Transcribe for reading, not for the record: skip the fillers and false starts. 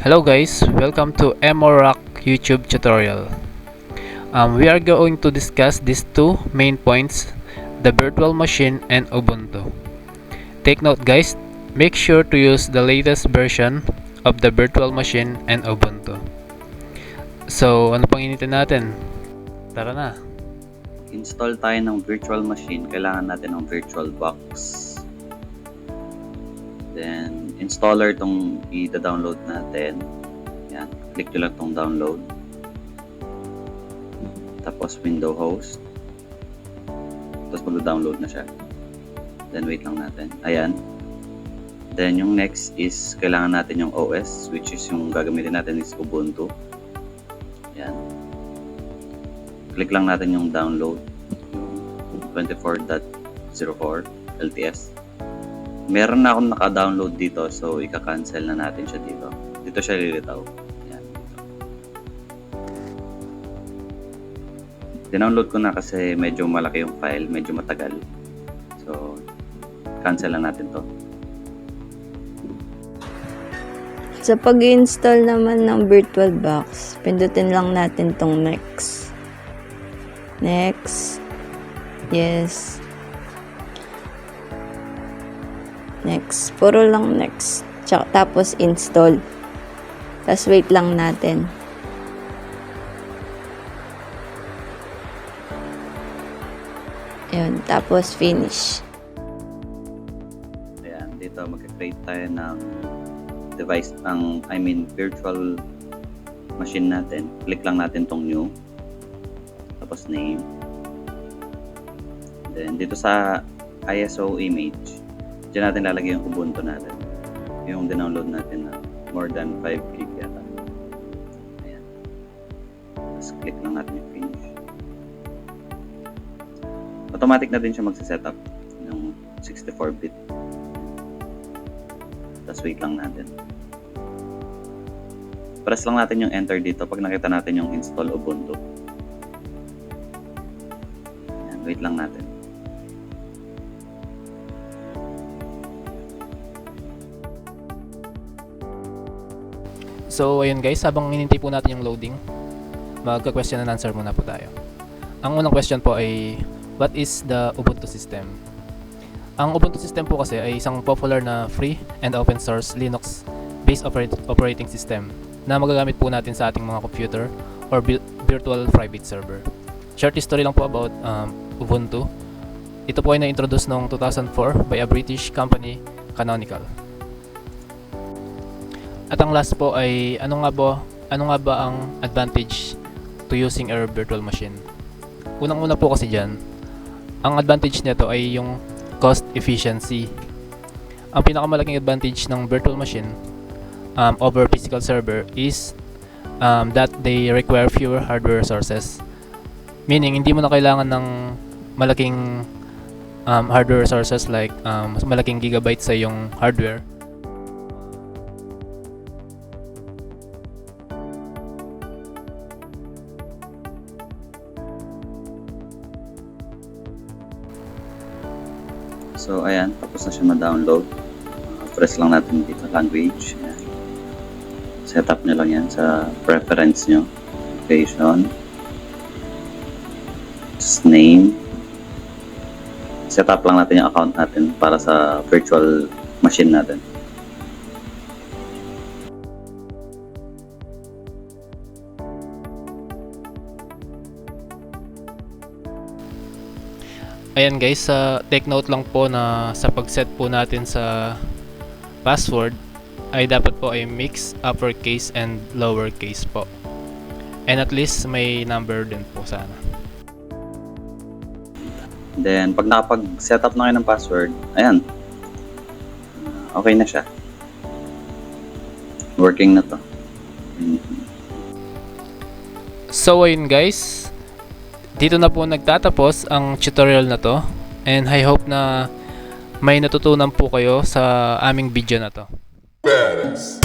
Hello guys, welcome to MORAC YouTube tutorial. We are going to discuss these two main points, the virtual machine and Ubuntu. Take note guys, make sure to use the latest version of the virtual machine and Ubuntu. So, ano pang initin natin? Tara na! Install tayo ng virtual machine, kailangan natin ng VirtualBox. Then, installer itong i-download natin. Yan, click nyo lang itong download. Tapos, window host. Tapos, mag-download na siya. Then, wait lang natin. Ayan. Then, yung next is, kailangan natin yung OS, which is yung gagamitin natin is Ubuntu. Ayan. Click lang natin yung download. Yung 24.04 LTS. Meron na akong naka-download dito, so ika-cancel na natin siya dito. Dito siya lilitaw. Ayan. Dinownload ko na kasi medyo malaki yung file, medyo matagal. So, cancel na natin to. Sa pag-install naman ng VirtualBox, pindutin lang natin tong next. Next. Yes. Next. Puro lang next. Tapos install. Tapos wait lang natin. Ayun. Tapos finish. Ayan. Dito mag-create tayo ng device, virtual machine natin. Click lang natin tong new. Tapos name. Then dito sa ISO image, diyan natin lalagay yung Ubuntu natin. Yung dinownload natin na more than 5 gig yata. Ayan. Tapos click lang natin yung finish. Automatic na din siya magsisetup ng 64-bit. Tapos wait lang natin. Press lang natin yung enter dito pag nakita natin yung install Ubuntu. Ayan, wait lang natin. So, ayun guys, habang hinintay po natin yung loading, magka-question and answer muna po tayo. Ang unang question po ay, what is the Ubuntu system? Ang Ubuntu system po kasi ay isang popular na free and open source Linux-based operating system na magagamit po natin sa ating mga computer or virtual private server. Short history lang po about Ubuntu. Ito po ay na-introduce noong 2004 by a British company, Canonical. At ang last po ay ano nga ba ang advantage to using a virtual machine? Unang-una po kasi diyan, ang advantage nito ay yung cost efficiency. Ang pinakamalaking advantage ng virtual machine over physical server is that they require fewer hardware resources. Meaning hindi mo na kailangan ng malaking hardware resources like malaking gigabytes sa yung hardware. So, ayan. Tapos na siya ma-download. Press lang natin dito, language. Ayan. Setup nyo lang yan sa preference nyo. Location. Just name. Setup lang natin yung account natin para sa virtual machine natin. Ayan guys, take note lang po na sa pag-set po natin sa password ay dapat po ay mix uppercase and lowercase po. And at least may number din po sana. Then, pag nakapag-setup na kayo ng password, ayan. Okay na siya. Working na to. So ayun guys, dito na po nagtatapos ang tutorial na to, and I hope na may natutunan po kayo sa aming video na to. Badass.